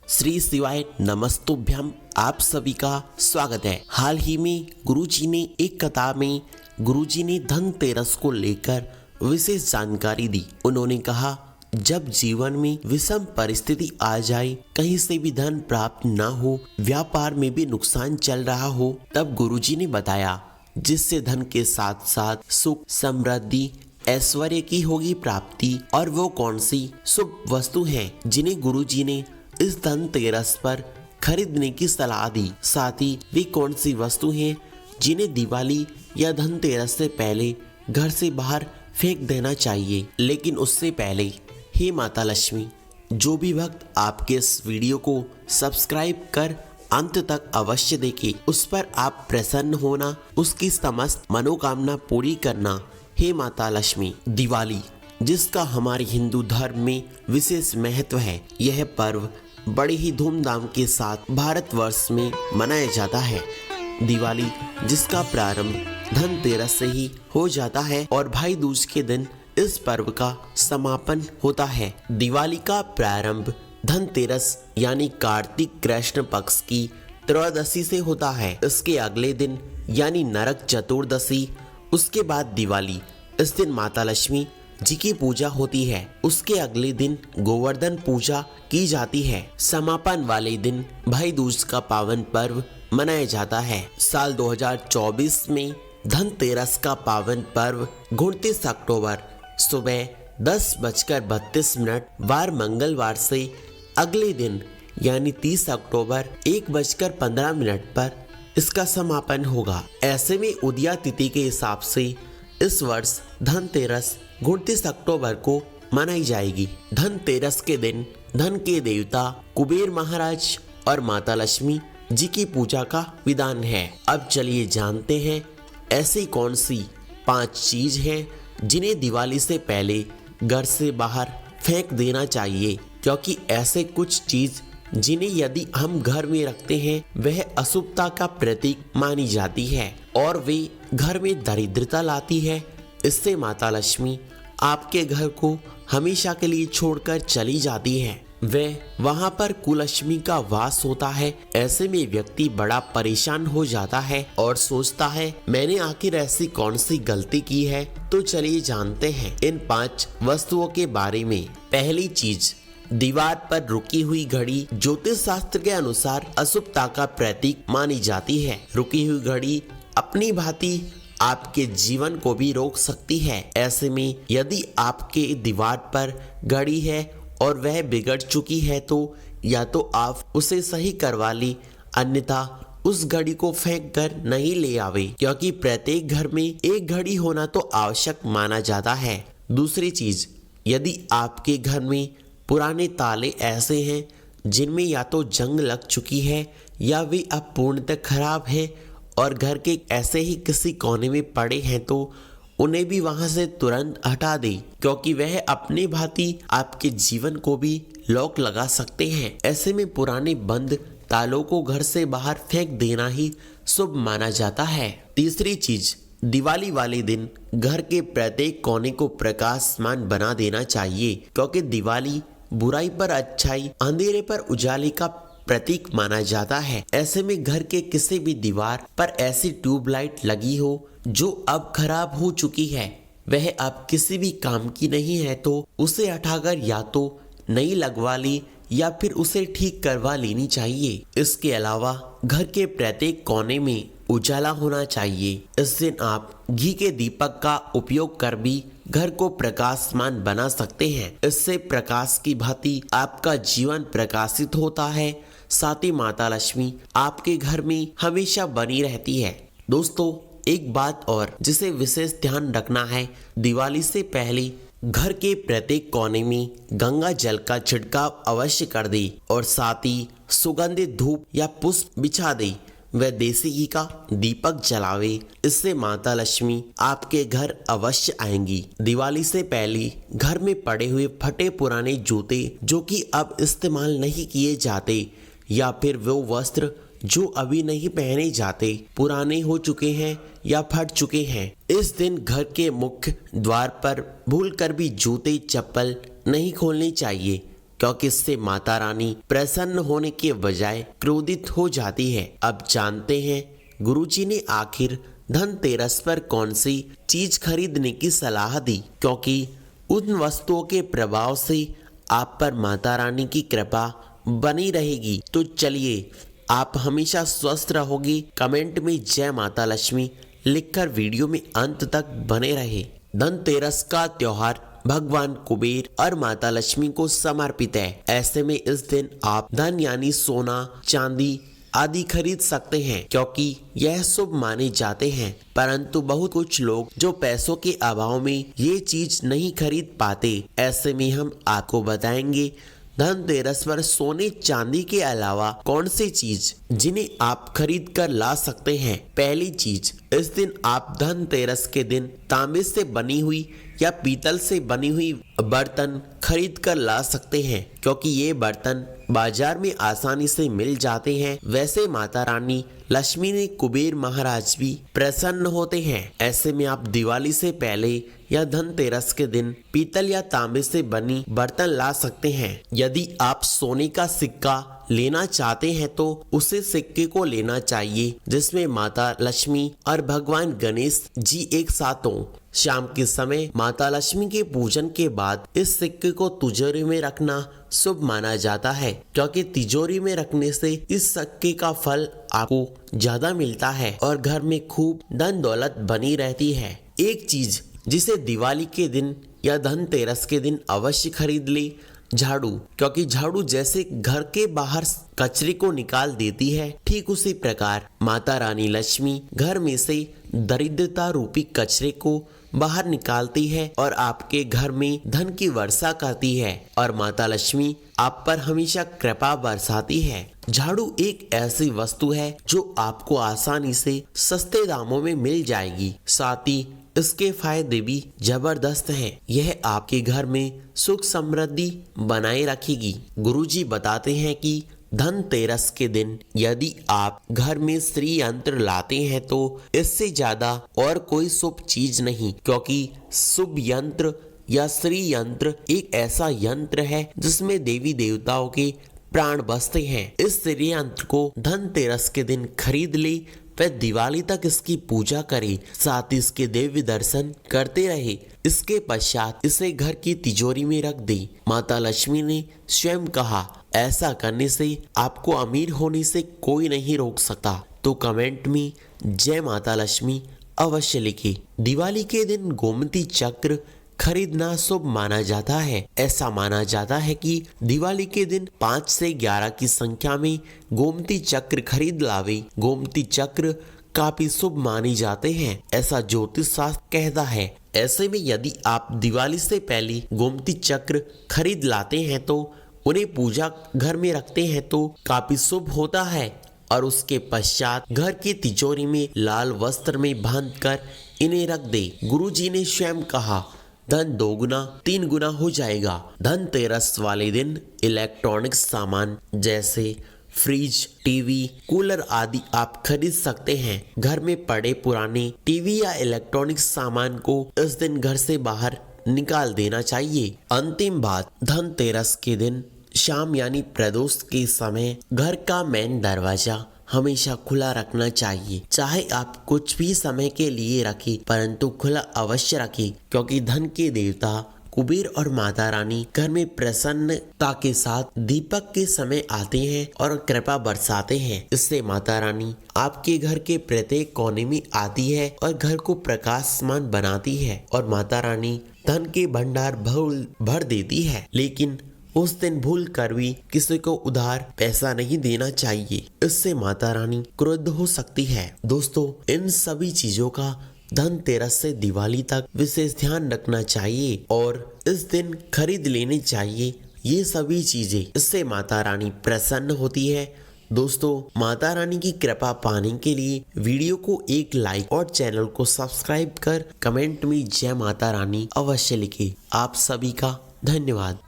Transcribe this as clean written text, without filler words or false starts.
श्री शिवाय नमस्तुभ्यम। आप सभी का स्वागत है। हाल ही में गुरुजी ने एक कथा में गुरुजी ने धनतेरस को लेकर विशेष जानकारी दी। उन्होंने कहा, जब जीवन में विषम परिस्थिति आ जाए, कहीं से भी धन प्राप्त न हो, व्यापार में भी नुकसान चल रहा हो, तब गुरुजी ने बताया जिससे धन के साथ साथ सुख, समृद्धि, ऐश्वर्य की होगी प्राप्ति। और वो कौन सी शुभ वस्तु है जिन्हें गुरुजी ने इस धनतेरस पर खरीदने की सलाह दी। साथ ही वे कौन सी वस्तु हैं जिन्हें दिवाली या धनतेरस से पहले घर से बाहर फेंक देना चाहिए। लेकिन उससे पहले हे माता लक्ष्मी, जो भी भक्त आपके इस वीडियो को सब्सक्राइब कर अंत तक अवश्य देखे, उस पर आप प्रसन्न होना, उसकी समस्त मनोकामना पूरी करना। हे माता लक्ष्मी, दिवाली जिसका हमारे हिंदू धर्म में विशेष महत्व है, यह पर्व बड़े ही धूमधाम के साथ भारतवर्ष में मनाया जाता है। दिवाली जिसका प्रारंभ धनतेरस से ही हो जाता है और भाई दूज के दिन इस पर्व का समापन होता है। दिवाली का प्रारंभ धनतेरस यानी कार्तिक कृष्ण पक्ष की त्रयोदशी से होता है। इसके अगले दिन यानी नरक चतुर्दशी, उसके बाद दिवाली। इस दिन माता लक्ष्मी जी की पूजा होती है। उसके अगले दिन गोवर्धन पूजा की जाती है। समापन वाले दिन भाई दूज का पावन पर्व मनाया जाता है। साल 2024 में धनतेरस का पावन पर्व 29 अक्टूबर सुबह 10:32 वार मंगलवार से अगले दिन यानी 30 अक्टूबर 1:15 पर इसका समापन होगा। ऐसे में उदया तिथि के हिसाब से इस वर्ष धनतेरस 29 अक्टूबर को मनाई जाएगी। धनतेरस के दिन धन के देवता कुबेर महाराज और माता लक्ष्मी जी की पूजा का विधान है। अब चलिए जानते हैं ऐसी कौन सी 5 चीज हैं जिन्हें दिवाली से पहले घर से बाहर फेंक देना चाहिए, क्योंकि ऐसे कुछ चीज जिन्हें यदि हम घर में रखते हैं वह अशुभता का प्रतीक मानी जाती है और वे घर में दरिद्रता लाती है। इससे माता लक्ष्मी आपके घर को हमेशा के लिए छोड़कर चली जाती है। वह वहाँ पर कुलक्ष्मी का वास होता है। ऐसे में व्यक्ति बड़ा परेशान हो जाता है और सोचता है, मैंने आखिर ऐसी कौन सी गलती की है। तो चलिए जानते हैं इन 5 वस्तुओं के बारे में। पहली चीज, दीवार पर रुकी हुई घड़ी ज्योतिष शास्त्र के अनुसार अशुभता का प्रतीक मानी जाती है। रुकी हुई घड़ी अपनी भांति आपके जीवन को भी रोक सकती है। ऐसे में यदि आपके दीवार पर घड़ी है और वह बिगड़ चुकी है तो या तो आप उसे सही करवा ली, अन्यथा उस घड़ी को फेंक कर नहीं ले आवे, क्योंकि प्रत्येक घर में एक घड़ी होना तो आवश्यक माना जाता है। दूसरी चीज, यदि आपके घर में पुराने ताले ऐसे हैं जिनमें या तो जंग लग चुकी है या वे अब पूर्णतः खराब है और घर के ऐसे ही किसी कोने में पड़े हैं, तो उन्हें भी वहां से तुरंत हटा दे, क्योंकि वह अपने भांति आपके जीवन को भी लॉक लगा सकते हैं। ऐसे में पुराने बंद तालों को घर से बाहर फेंक देना ही शुभ माना जाता है। तीसरी चीज, दिवाली वाले दिन घर के प्रत्येक कोने को प्रकाशमान बना देना चाहिए, क्योंकि दिवाली बुराई पर अच्छाई, अंधेरे पर उजाले का प्रतीक माना जाता है। ऐसे में घर के किसी भी दीवार पर ऐसी ट्यूबलाइट लगी हो जो अब खराब हो चुकी है, वह अब किसी भी काम की नहीं है, तो उसे हटाकर या तो नई लगवा ली या फिर उसे ठीक करवा लेनी चाहिए। इसके अलावा घर के प्रत्येक कोने में उजाला होना चाहिए। इस दिन आप घी के दीपक का उपयोग कर भी घर को प्रकाशमान बना सकते हैं। इससे प्रकाश की भांति आपका जीवन प्रकाशित होता है। साथ ही माता लक्ष्मी आपके घर में हमेशा बनी रहती है। दोस्तों, एक बात और जिसे विशेष ध्यान रखना है, दिवाली से पहले घर के प्रत्येक कोने में गंगा जल का छिड़काव अवश्य कर दे और साथ ही सुगंधित धूप या पुष्प बिछा दे व देसी घी का दीपक जलावे। इससे माता लक्ष्मी आपके घर अवश्य आएंगी। दिवाली से पहले घर में पड़े हुए फटे पुराने जूते जो कि अब इस्तेमाल नहीं किए जाते या फिर वो वस्त्र जो अभी नहीं पहने जाते, पुराने हो चुके हैं या फट चुके हैं, इस दिन घर के मुख्य द्वार पर भूलकर भी जूते चप्पल नहीं खोलने चाहिए। क्योंकि इससे माता रानी प्रसन्न होने के बजाय क्रोधित हो जाती है। अब जानते हैं गुरुजी ने आखिर धनतेरस पर कौन सी चीज खरीदने की सलाह दी, क्योंकि उन वस्तुओं के प्रभाव से आप पर माता रानी की कृपा बनी रहेगी। तो चलिए, आप हमेशा स्वस्थ रहोगे। कमेंट में जय माता लक्ष्मी लिखकर वीडियो में अंत तक बने रहे। धनतेरस का त्योहार भगवान कुबेर और माता लक्ष्मी को समर्पित है। ऐसे में इस दिन आप धन यानी सोना, चांदी आदि खरीद सकते हैं, क्योंकि यह शुभ माने जाते हैं। परंतु बहुत कुछ लोग जो पैसों के अभाव में ये चीज नहीं खरीद पाते। ऐसे में हम आपको बताएंगे धनतेरस पर सोने चांदी के अलावा कौन सी चीज जिन्हें आप खरीद कर ला सकते हैं। पहली चीज, इस दिन आप धनतेरस के दिन तांबे से बनी हुई या पीतल से बनी हुई बर्तन खरीद कर ला सकते हैं, क्योंकि ये बर्तन बाजार में आसानी से मिल जाते हैं। वैसे माता रानी लक्ष्मी ने कुबेर महाराज भी प्रसन्न होते हैं। ऐसे में आप दिवाली से पहले या धनतेरस के दिन पीतल या तांबे से बनी बर्तन ला सकते हैं। यदि आप सोने का सिक्का लेना चाहते हैं तो उसे सिक्के को लेना चाहिए जिसमें माता लक्ष्मी और भगवान गणेश जी एक साथ हों। शाम के समय माता लक्ष्मी के पूजन के बाद इस सिक्के को तिजोरी में रखना शुभ माना जाता है, क्योंकि तिजोरी में रखने से इस सिक्के का फल आपको ज्यादा मिलता है और घर में खूब धन दौलत बनी रहती है। एक चीज जिसे दिवाली के दिन या धनतेरस के दिन अवश्य खरीद ले, झाड़ू, क्योंकि झाड़ू जैसे घर के बाहर कचरे को निकाल देती है, ठीक उसी प्रकार माता रानी लक्ष्मी घर में से दरिद्रता रूपी कचरे को बाहर निकालती है और आपके घर में धन की वर्षा करती है और माता लक्ष्मी आप पर हमेशा कृपा बरसाती है। झाड़ू एक ऐसी वस्तु है जो आपको आसानी से सस्ते दामों में मिल जाएगी। साथ ही इसके फायदे भी जबरदस्त हैं। यह आपके घर में सुख समृद्धि बनाए रखेगी। गुरुजी बताते हैं कि धनतेरस के दिन यदि आप घर में श्री यंत्र लाते हैं तो इससे ज्यादा और कोई शुभ चीज नहीं, क्योंकि शुभ यंत्र या श्री यंत्र एक ऐसा यंत्र है जिसमें देवी देवताओं के प्राण बसते हैं। इस श्री यंत्र को धनतेरस के दिन खरीद ले, वह दिवाली तक इसकी पूजा करे, साथ ही इसके देवी दर्शन करते रहे। इसके पश्चात इसे घर की तिजोरी में रख दे। माता लक्ष्मी ने स्वयं कहा, ऐसा करने से आपको अमीर होने से कोई नहीं रोक सकता। तो कमेंट में जय माता लक्ष्मी अवश्य लिखे। दिवाली के दिन गोमती चक्र खरीदना शुभ माना जाता है। ऐसा माना जाता है कि दिवाली के दिन 5 से 11 की संख्या में गोमती चक्र खरीद लावे। गोमती चक्र काफी शुभ माने जाते हैं, ऐसा ज्योतिष शास्त्र कहता है। ऐसे में यदि आप दिवाली से पहले गोमती चक्र खरीद लाते हैं तो उन्हें पूजा घर में रखते हैं तो काफी शुभ होता है और उसके पश्चात घर की तिजोरी में लाल वस्त्र में बांधकर इन्हें रख दे। गुरुजी ने स्वयं कहा, धन 2 गुना 3 गुना हो जाएगा। धनतेरस वाले दिन इलेक्ट्रॉनिक्स सामान जैसे फ्रिज, टीवी, कूलर आदि आप खरीद सकते हैं। घर में पड़े पुराने टीवी या इलेक्ट्रॉनिक्स सामान को इस दिन घर से बाहर निकाल देना चाहिए। अंतिम बात, धनतेरस के दिन शाम यानी प्रदोष के समय घर का मेन दरवाजा हमेशा खुला रखना चाहिए। चाहे आप कुछ भी समय के लिए रखें, परंतु खुला अवश्य रखें, क्योंकि धन के देवता कुबेर और माता रानी घर में प्रसन्नता के साथ दीपक के समय आते हैं और कृपा बरसाते हैं। इससे माता रानी आपके घर के प्रत्येक कोने में आती है और घर को प्रकाशमान बनाती है और माता रानी धन के भंडार भर देती है। लेकिन उस दिन भूल कर भी किसी को उधार पैसा नहीं देना चाहिए, इससे माता रानी क्रुद्ध हो सकती है। दोस्तों, इन सभी चीजों का धनतेरस से दिवाली तक विशेष ध्यान रखना चाहिए और इस दिन खरीद लेनी चाहिए ये सभी चीजें। इससे माता रानी प्रसन्न होती है। दोस्तों, माता रानी की कृपा पाने के लिए वीडियो को एक लाइक और चैनल को सब्सक्राइब कर कमेंट में जय माता रानी अवश्य लिखें। आप सभी का धन्यवाद।